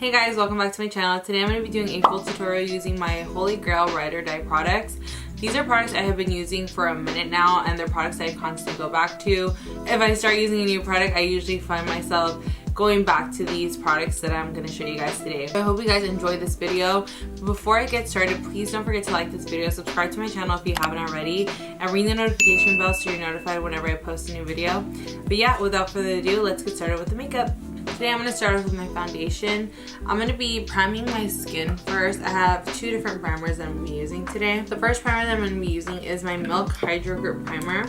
Hey guys, welcome back to my channel. Today I'm going to be doing a full tutorial using my Holy Grail Ride or Die products. These are products I have been using for a minute now, and they're products I constantly go back to. If I start using a new product, I usually find myself going back to these products that I'm going to show you guys today. I hope you guys enjoyed this video. Before I get started, please don't forget to like this video, subscribe to my channel if you haven't already, and ring the notification bell so you're notified whenever I post a new video. But yeah, without further ado, let's get started with the makeup. Today I'm going to start off with my foundation. I'm going to be priming my skin first. I have two different primers that I'm going to be using today. The first primer that I'm going to be using is my Milk Hydro Grip Primer.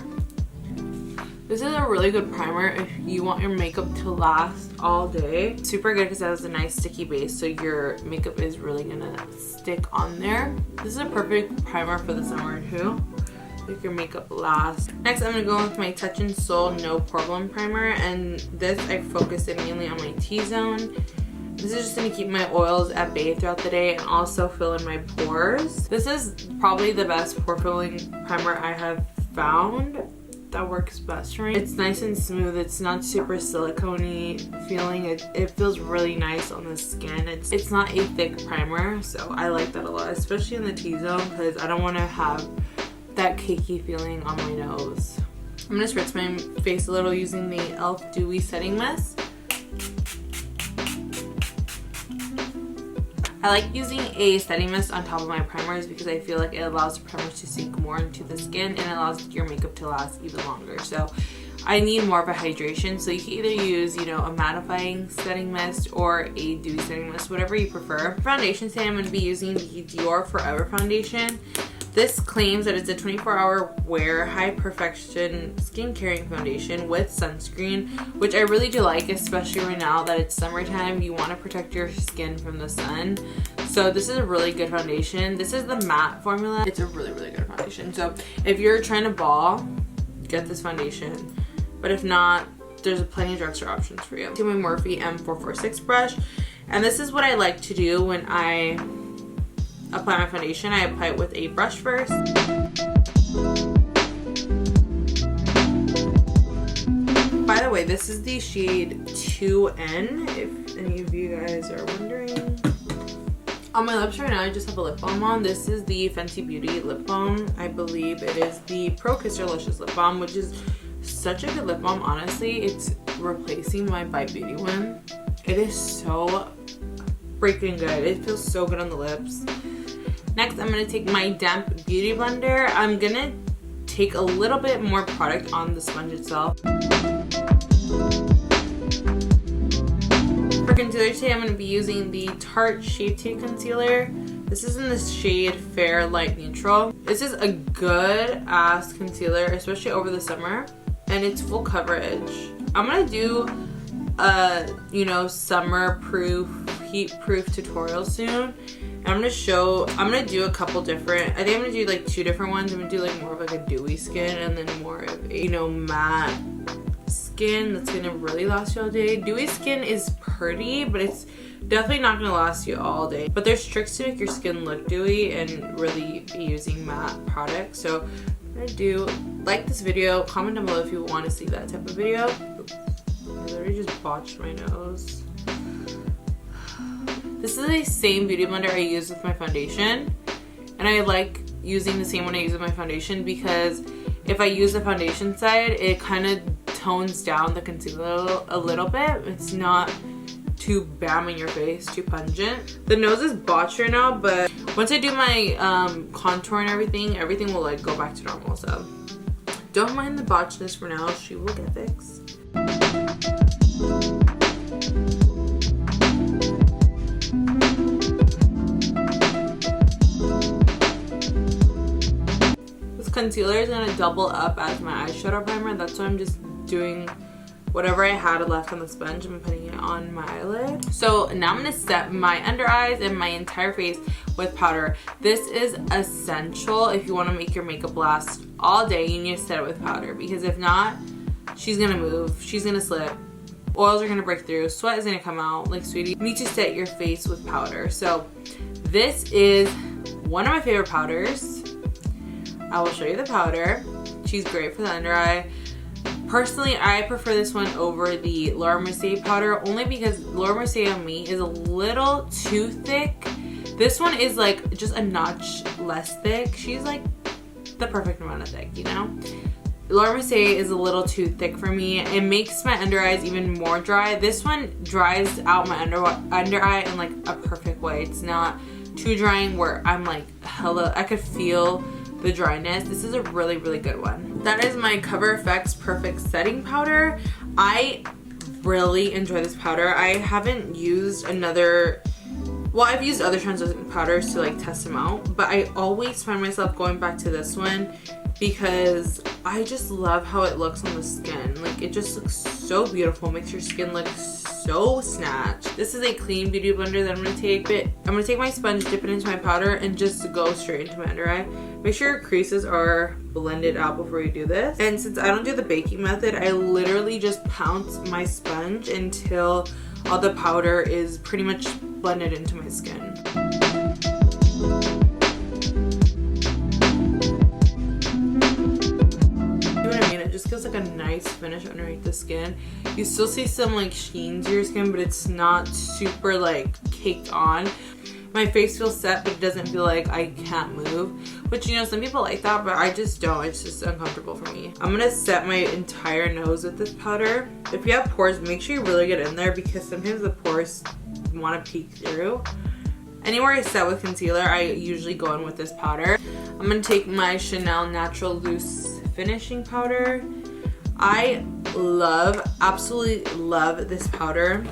This is a really good primer if you want your makeup to last all day. Super good because it has a nice sticky base, so your makeup is really going to stick on there. This is a perfect primer for the summer too. Make your makeup last. Next, I'm going to go with my Touch in Sol No Poreblem Primer, and this I focused it mainly on my T-zone. This is just going to keep my oils at bay throughout the day and also fill in my pores. This is probably the best pore filling primer I have found that works best for me. It's nice and smooth. It's not super silicone-y feeling. It feels really nice on the skin. It's not a thick primer, so I like that a lot, especially in the T-zone because I don't want to have that cakey feeling on my nose. I'm going to spritz my face a little using the e.l.f. Dewy Setting Mist. I like using a setting mist on top of my primers because I feel like it allows the primers to sink more into the skin and allows your makeup to last even longer. So I need more of a hydration, so you can either use, you know, a mattifying setting mist or a dewy setting mist, whatever you prefer. For foundation today, I'm going to be using the DIOR Forever Foundation. This claims that it's a 24-hour wear, high perfection skin caring foundation with sunscreen, which I really do like, especially right now that it's summertime. You want to protect your skin from the sun. So this is a really good foundation. This is the matte formula. It's a really, really good foundation. So if you're trying to ball, get this foundation. But if not, there's plenty of drugstore options for you. To my Morphe M446 brush. And this is what I like to do when I apply my foundation. I apply it with a brush first. By the way, this is the shade 2N, if any of you guys are wondering. On my lips right now, I just have a lip balm on. This is the Fenty Beauty lip balm. I believe it is the Pro Kisser Luscious lip balm, which is such a good lip balm. Honestly, it's replacing my Bite Beauty one. It is so freaking good. It feels so good on the lips. Next, I'm going to take my damp beauty blender. I'm going to take a little bit more product on the sponge itself. For concealer today, I'm going to be using the Tarte Shape Tape Concealer. This is in the shade Fair Light Neutral. This is a good ass concealer, especially over the summer, and it's full coverage. I'm going to do a, you know, summer proof, heat proof tutorial soon. I'm gonna do a couple different, I think I'm gonna do like two different ones. I'm gonna do like more of like a dewy skin and then more of a, you know, matte skin that's gonna really last you all day. Dewy skin is pretty, but it's definitely not gonna last you all day. But there's tricks to make your skin look dewy and really be using matte products. So I'm gonna do, like this video, comment down below if you want to see that type of video. Oops, I literally just botched my nose. This is the same beauty blender I use with my foundation, and I like using the same one I use with my foundation because if I use the foundation side, it kind of tones down the concealer a little bit. It's not too bam in your face, too pungent. The nose is botched right now, but once I do my contour and everything will like go back to normal. So don't mind the botchness for now. She will get fixed. Concealer is going to double up as my eyeshadow primer. That's why I'm just doing whatever I had left on the sponge. I'm putting it on my eyelid. So now I'm going to set my under eyes and my entire face with powder. This is essential if you want to make your makeup last all day. You need to set it with powder because if not, she's going to move, she's going to slip, oils are going to break through, sweat is going to come out. Like, sweetie, you need to set your face with powder. So this is one of my favorite powders. I will show you the powder. She's great for the under eye. Personally, I prefer this one over the Laura Mercier powder, only because Laura Mercier on me is a little too thick. This one is like just a notch less thick. She's like the perfect amount of thick, you know? Laura Mercier is a little too thick for me. It makes my under eyes even more dry. This one dries out my under eye in like a perfect way. It's not too drying where I'm like, hello, I could feel the dryness. This is a really, really good one. That is my Cover FX Perfect Setting Powder. I really enjoy this powder. I haven't used another, well, I've used other translucent powders to like test them out, but I always find myself going back to this one because I just love how it looks on the skin. Like, it just looks so beautiful, makes your skin look so snatched. This is a clean beauty blender that I'm gonna take. I'm gonna take my sponge, dip it into my powder, and just go straight into my under eye. Make sure your creases are blended out before you do this. And since I don't do the baking method, I literally just pounce my sponge until all the powder is pretty much blended into my skin. Just gives like a nice finish underneath the skin. You still see some like sheen to your skin, but it's not super like caked on. My face feels set, but it doesn't feel like I can't move, which, you know, some people like that, but I just don't. It's just uncomfortable for me. I'm gonna set my entire nose with this powder. If you have pores, make sure you really get in there because sometimes the pores want to peek through. Anywhere I set with concealer, I usually go in with this powder. I'm gonna take my Chanel Natural Loose finishing powder. I absolutely love this powder.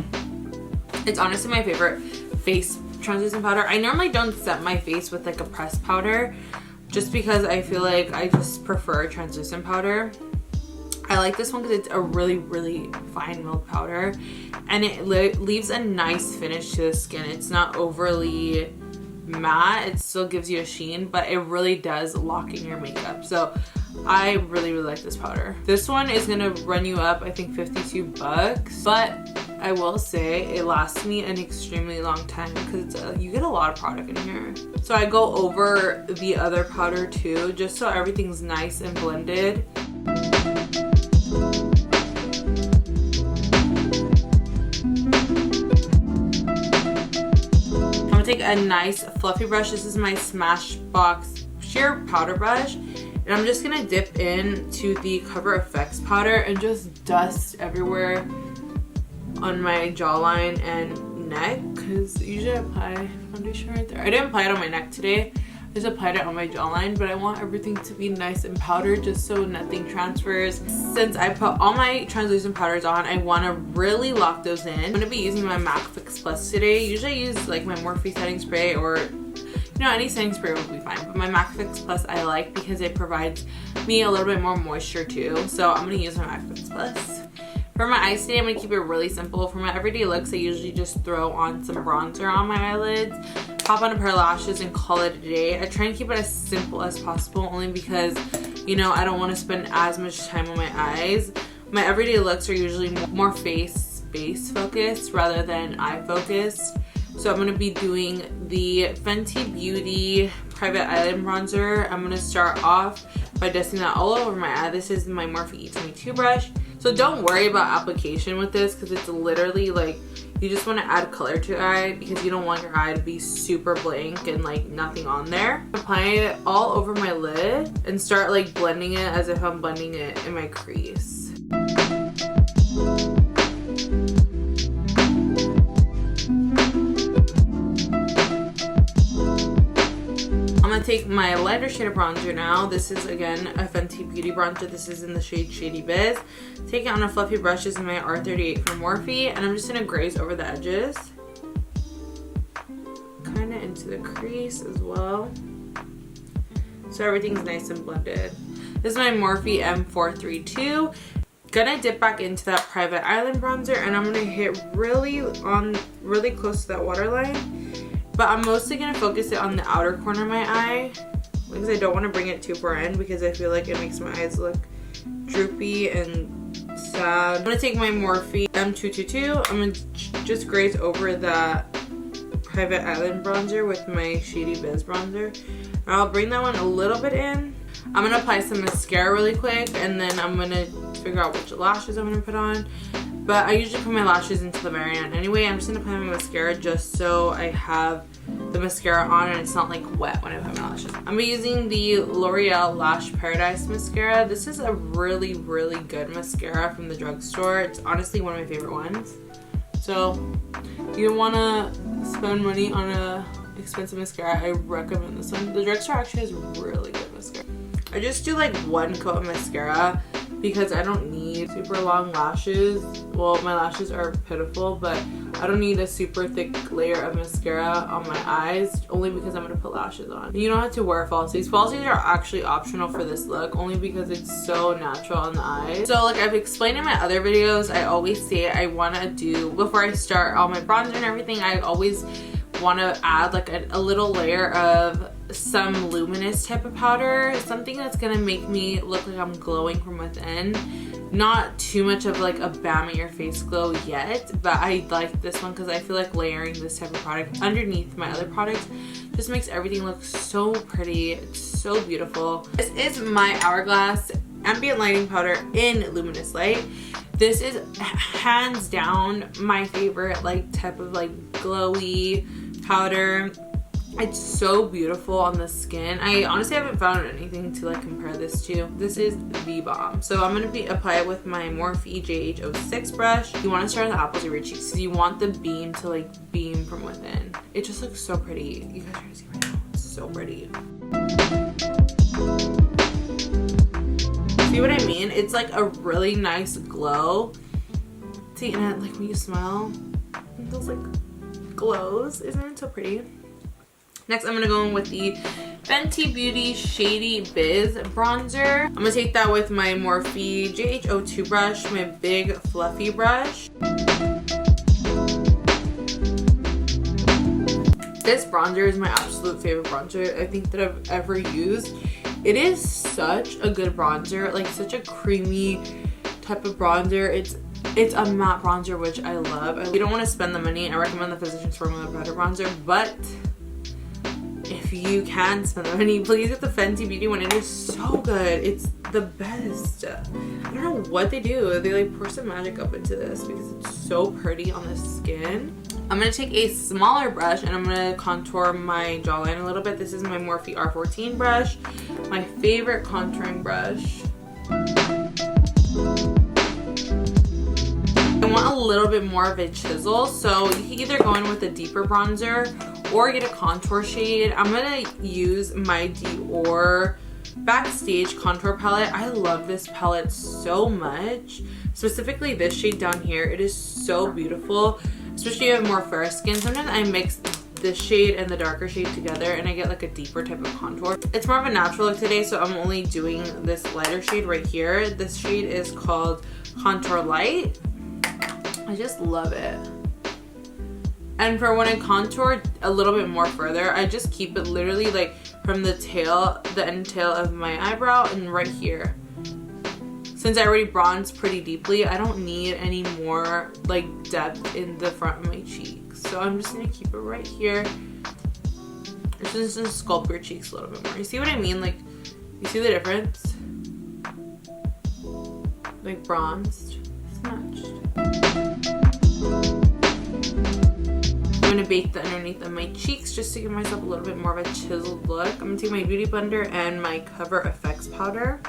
It's honestly my favorite face translucent powder. I normally don't set my face with like a pressed powder just because I feel like I just prefer translucent powder. I like this one because it's a really, really fine milled powder and it leaves a nice finish to the skin. It's not overly matte, it still gives you a sheen, but it really does lock in your makeup. So I really, really like this powder. This one is gonna run you up, I think, 52 bucks, but I will say it lasts me an extremely long time because you get a lot of product in here. So I go over the other powder too, just so everything's nice and blended. I'm gonna take a nice fluffy brush. This is my Smashbox sheer powder brush. And I'm just gonna dip into the Cover FX powder and just dust everywhere on my jawline and neck, because usually I apply foundation right there. I didn't apply it on my neck today. I just applied it on my jawline, but I want everything to be nice and powdered just so nothing transfers. Since I put all my translucent powders on, I want to really lock those in. I'm gonna be using my MAC Fix Plus today. Usually I use like my Morphe setting spray, or you know, any setting spray will be fine, but my MAC Fix Plus I like because it provides me a little bit more moisture too. So I'm gonna use my MAC Fix Plus. For my eyes today, I'm gonna keep it really simple. For my everyday looks, I usually just throw on some bronzer on my eyelids, pop on a pair of lashes, and call it a day. I try and keep it as simple as possible, only because, you know, I don't want to spend as much time on my eyes. My everyday looks are usually more face focused rather than eye focused. So I'm going to be doing the Fenty Beauty Private Island Bronzer. I'm going to start off by dusting that all over my eye. This is my Morphe E22 brush. So don't worry about application with this because it's literally like, you just want to add color to your eye because you don't want your eye to be super blank and like nothing on there. Applying it all over my lid and start like blending it as if I'm blending it in my crease. I'm gonna take my lighter shade of bronzer now. This is again a Fenty Beauty bronzer. This is in the shade Shady Biz. Take it on a fluffy brush. This is my R38 from Morphe, and I'm just gonna graze over the edges, kind of into the crease as well, so everything's nice and blended. This is my Morphe M432. Gonna dip back into that Private Island bronzer, and I'm gonna hit really close to that waterline. But I'm mostly going to focus it on the outer corner of my eye because I don't want to bring it too far in because I feel like it makes my eyes look droopy and sad. I'm going to take my Morphe M222. I'm going to just graze over that Private Island bronzer with my Shady Biz bronzer. And I'll bring that one a little bit in. I'm gonna apply some mascara really quick, and then I'm gonna figure out which lashes I'm gonna put on. But I usually put my lashes into the very end anyway. I'm just gonna apply my mascara just so I have the mascara on and it's not like wet when I put my lashes. I'm using the L'Oreal Lash Paradise mascara. This is a really, really good mascara from the drugstore. It's honestly one of my favorite ones. So if you want to spend money on a expensive mascara, I recommend this one. The drugstore actually has really good mascara. I just do like one coat of mascara because I don't need super long lashes. Well, my lashes are pitiful, but I don't need a super thick layer of mascara on my eyes, only because I'm gonna put lashes on. You don't have to wear falsies. Falsies are actually optional for this look, only because it's so natural on the eyes. So like I've explained in my other videos, I always say I wanna do, before I start all my bronzer and everything, I always wanna add like a little layer of some luminous type of powder, something that's gonna make me look like I'm glowing from within. Not too much of like a bam at your face glow yet, but I like this one because I feel like layering this type of product underneath my other products just makes everything look so pretty. It's so beautiful. This is my Hourglass Ambient Lighting Powder in Luminous Light. This is hands down my favorite like type of like glowy powder. It's so beautiful on the skin. I honestly haven't found anything to like compare this to. This is the bomb. So I'm gonna apply it with my Morphe JH06 brush. You want to start on the apples of your cheeks because you want the beam to like beam from within. It just looks so pretty. You guys are gonna see right now. It's so pretty. See what I mean? It's like a really nice glow. See, and like when you smell, it feels like glows. Isn't it so pretty? Next, I'm gonna go in with the Fenty Beauty Shady Biz bronzer. I'm gonna take that with my Morphe JH02 brush, my big fluffy brush. This bronzer is my absolute favorite bronzer I think that I've ever used. It is such a good bronzer, like such a creamy type of bronzer. It's a matte bronzer, which I love. If you don't want to spend the money, I recommend the Physicians Formula Butter Bronzer, but if you can spend the money, please get the Fenty Beauty one. It is so good. It's the best. I don't know what they do. They like pour some magic up into this because it's so pretty on the skin. I'm going to take a smaller brush and I'm going to contour my jawline a little bit. This is my Morphe R14 brush, my favorite contouring brush. I want a little bit more of a chisel, so you can either go in with a deeper bronzer or get a contour shade. I'm gonna use my DIOR Backstage contour palette. I love this palette so much, specifically this shade down here. It is so beautiful, especially if you have more fair skin. Sometimes I mix this shade and the darker shade together and I get like a deeper type of contour. It's more of a natural look today, so I'm only doing this lighter shade right here. This shade is called Contour Light. I just love it. And for when I contour a little bit more further, I just keep it literally like from the tail, the end tail of my eyebrow and right here. Since I already bronzed pretty deeply, I don't need any more like depth in the front of my cheeks. So I'm just gonna keep it right here. It's just gonna sculpt your cheeks a little bit more. You see what I mean? Like, you see the difference? Like bronzed, smudged. I'm gonna bake the underneath of my cheeks just to give myself a little bit more of a chiseled look. I'm gonna take my Beauty Blender and my Cover Effects powder.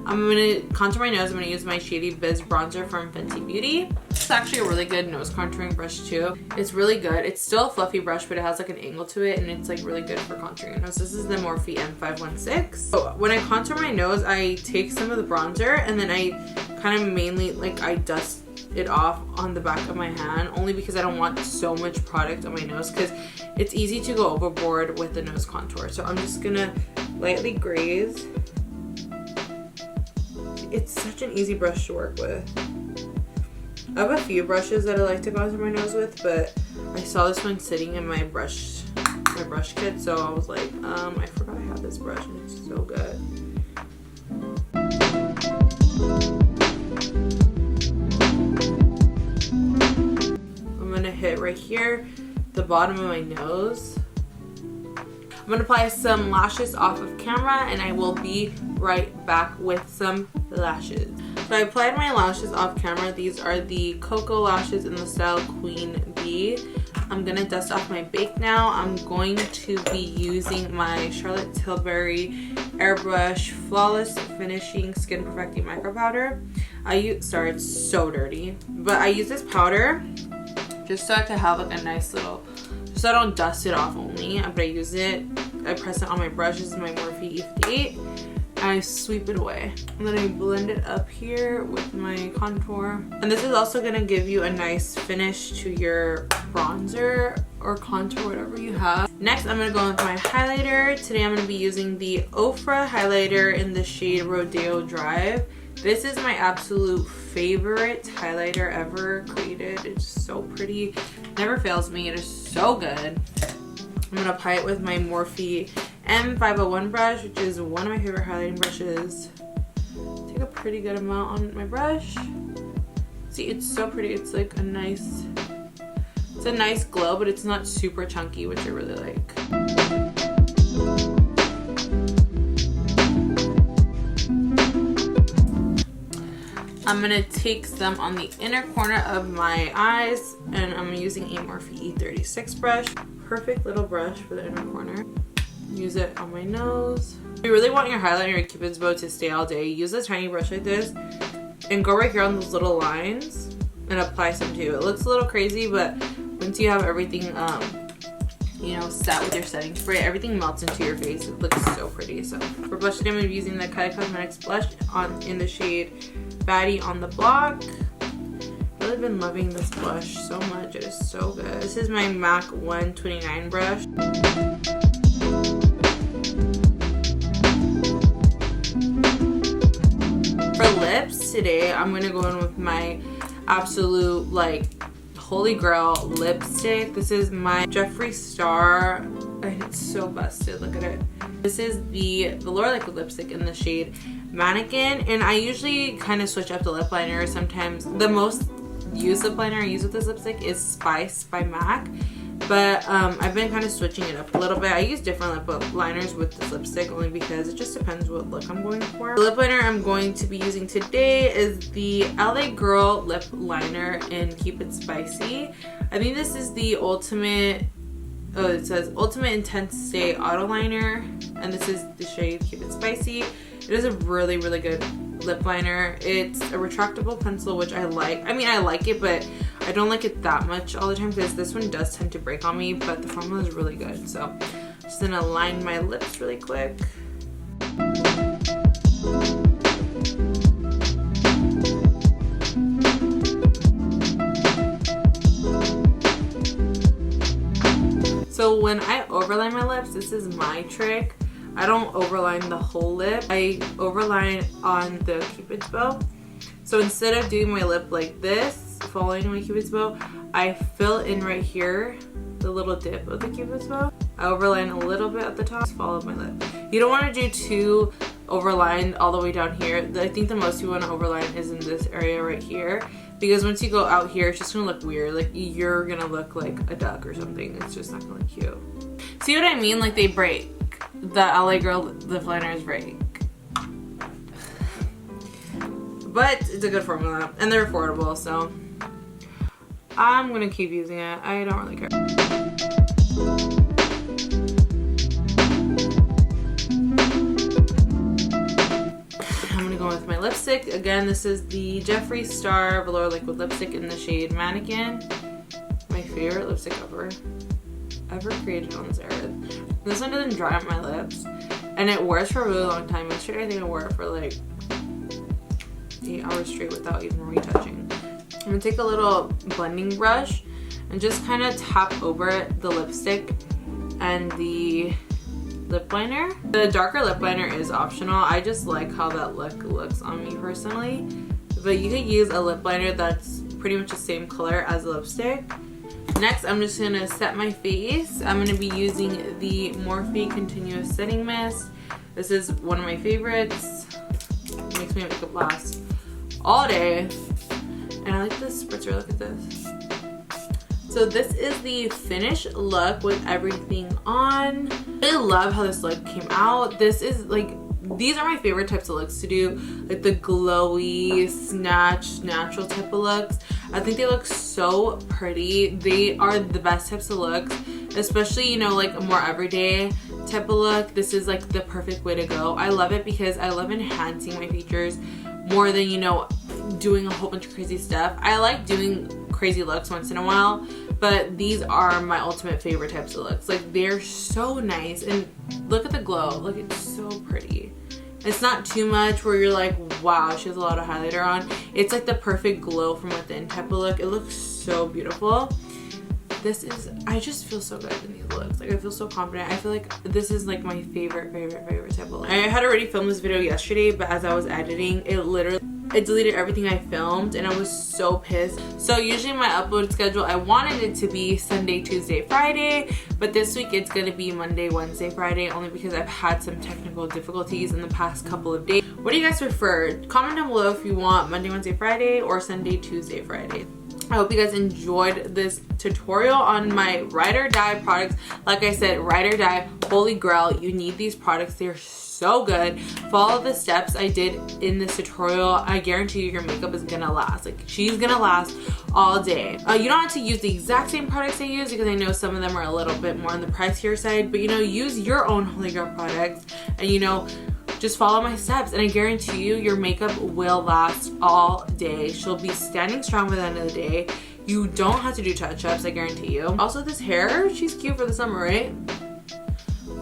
I'm gonna contour my nose. I'm gonna use my Shady Biz bronzer from Fenty Beauty. It's actually a really good nose contouring brush too. It's really good. It's still a fluffy brush, but it has like an angle to it and it's like really good for contouring your nose. This is the Morphe M516. So when I contour my nose, I take some of the bronzer and then I kind of mainly like I dust it off on the back of my hand, only because I don't want so much product on my nose because it's easy to go overboard with the nose contour. So I'm just gonna lightly graze. It's such an easy brush to work with. I have a few brushes that I like to contour my nose with, but I saw this one sitting in my brush kit, so I was like, I forgot I have this brush and it's so good. I'm gonna hit right here, the bottom of my nose. I'm gonna apply some lashes off of camera and I will be right back with some lashes. So I applied my lashes off camera. These are the Cocoa lashes in the style Queen Bee. I'm gonna dust off my bake now. I'm going to be using my Charlotte Tilbury Airbrush Flawless Finishing Skin Perfecting Micro Powder. Sorry, it's so dirty. But I use this powder just so I can have like a nice little, just so I don't dust it off only. But I use it, I press it on my brush. This is my Morphe E8. And I sweep it away. And then I blend it up here with my contour. And this is also gonna give you a nice finish to your bronzer or contour, whatever you have. Next, I'm gonna go with my highlighter. Today I'm gonna be using the Ofra highlighter in the shade Rodeo Drive. This is my absolute favorite highlighter ever created. It's so pretty, never fails me. It is so good. I'm gonna apply it with my Morphe M501 brush, which is one of my favorite highlighting brushes. Take a pretty good amount on my brush. See, it's so pretty. It's like a nice, it's a nice glow, but it's not super chunky, which I really like. I'm gonna take some on the inner corner of my eyes, and I'm using a Morphe E36 brush. Perfect little brush for the inner corner. Use it on my nose. If you really want your highlight and your Cupid's bow to stay all day, use a tiny brush like this and go right here on those little lines and apply some too. It looks a little crazy, but once you have everything you know, set with your setting spray, everything melts into your face. It looks so pretty. So for blush today, I'm going to be using the Kylie Cosmetics blush in the shade Baddie on the Block. I've really been loving this blush so much. It is so good. This is my MAC 129 brush. For lips today, I'm going to go in with my absolute like holy grail lipstick. This is my Jeffree Star, and it's so busted. Look at it. This is the Velour Liquid lipstick in the shade Mannequin, and I usually kind of switch up the lip liner. Sometimes the most used lip liner I use with this lipstick is Spice by MAC, but I've been kind of switching it up a little bit. I use different lip liners with this lipstick only because it just depends what look I'm going for. The lip liner I'm going to be using today is the LA Girl lip liner in Keep It Spicy. I think this is the ultimate, oh, it says Ultimate Intense Stay Auto Liner, and this is the shade Keep It Spicy. It is a really, really good lip liner. It's a retractable pencil, which I like. I mean, I like it, but I don't like it that much all the time because this one does tend to break on me, but the formula is really good. So just gonna line my lips really quick. So when I overline my lips, this is my trick. I don't overline the whole lip. I overline on the Cupid's bow. So instead of doing my lip like this, following my Cupid's bow, I fill in right here the little dip of the Cupid's bow. I overline a little bit at the top, follow my lip. You don't want to do too overlined all the way down here. I think the most you want to overline is in this area right here, because once you go out here, it's just gonna look weird. Like you're gonna look like a duck or something. It's just not gonna look cute. See what I mean? Like they break. The LA Girl lip liners break. But it's a good formula and they're affordable, so I'm gonna keep using it. I don't really care. I'm gonna go with my lipstick. Again, this is the Jeffree Star Velour Liquid lipstick in the shade Mannequin. My favorite lipstick ever created on this era. This one doesn't dry up my lips, and it wears for a really long time. Yesterday, I think I wore it for like 8 hours straight without even retouching. I'm gonna take a little blending brush and just kind of tap over the lipstick and the lip liner. The darker lip liner is optional. I just like how that look looks on me personally, but you could use a lip liner that's pretty much the same color as the lipstick. Next, I'm just gonna set my face. I'm gonna be using the Morphe Continuous Setting Mist. This is one of my favorites. It makes my makeup last all day. And I like this spritzer, look at this. So this is the finished look with everything on. I love how this look came out. This is like, these are my favorite types of looks to do, like the glowy, snatch, natural type of looks. I think they look so pretty. They are the best types of looks, especially, you know, like a more everyday type of look. This is like the perfect way to go. I love it because I love enhancing my features more than, you know, doing a whole bunch of crazy stuff. I like doing crazy looks once in a while, but these are my ultimate favorite types of looks. Like, they're so nice, and look at the glow. Look, it's so pretty. It's not too much where you're like, wow, she has a lot of highlighter on. It's like the perfect glow from within type of look. It looks so beautiful. This is, I just feel so good in these looks. Like, I feel so confident. I feel like this is like my favorite type of look. I had already filmed this video yesterday, but as I was editing, it deleted everything I filmed, and I was so pissed. So usually my upload schedule, I wanted it to be Sunday, Tuesday, Friday, but this week it's gonna be Monday, Wednesday, Friday, only because I've had some technical difficulties in the past couple of days. What do you guys prefer? Comment down below if you want Monday, Wednesday, Friday, or Sunday, Tuesday, Friday. I hope you guys enjoyed this tutorial on my ride or die products. Like I said, ride or die, holy grail. You need these products. They're so good. Follow the steps I did in this tutorial. I guarantee you your makeup is gonna last. Like, she's gonna last all day. You don't have to use the exact same products I use, because I know some of them are a little bit more on the pricier side, but you know, use your own holy grail products, and you know, just follow my steps, and I guarantee you your makeup will last all day. She'll be standing strong by the end of the day. You don't have to do touch-ups, I guarantee you. Also, this hair, she's cute for the summer, right?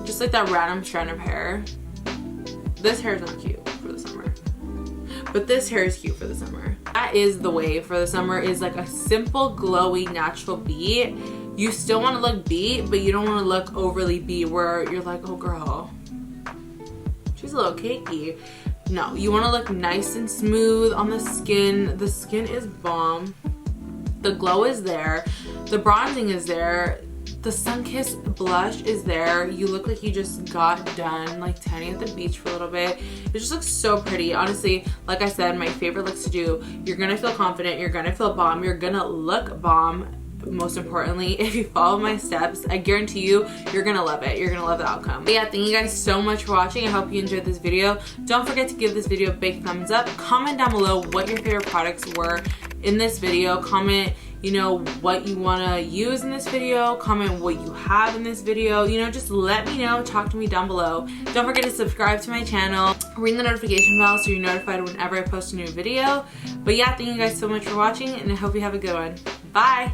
Just like that random strand of hair. This hair is not cute for the summer, but this hair is cute for the summer. That is the wave for the summer, is like a simple, glowy, natural beat. You still want to look beat, but you don't want to look overly beat where you're like, oh girl, she's a little cakey. No, you want to look nice and smooth on the skin. The skin is bomb. The glow is there. The bronzing is there. The sun-kissed blush is there. You look like you just got done like tanning at the beach for a little bit. It just looks so pretty. Honestly, like I said, my favorite looks to do. You're gonna feel confident. You're gonna feel bomb. You're gonna look bomb. Most importantly, if you follow my steps, I guarantee you're gonna love it. You're gonna love the outcome. But yeah, thank you guys so much for watching. I hope you enjoyed this video. Don't forget to give this video a big thumbs up. Comment down below what your favorite products were in this video. Comment, you know, what you want to use in this video. Comment what you have in this video. You know, just let me know. Talk to me down below. Don't forget to subscribe to my channel. Ring the notification bell so you're notified whenever I post a new video. But yeah, thank you guys so much for watching, and I hope you have a good one. Bye!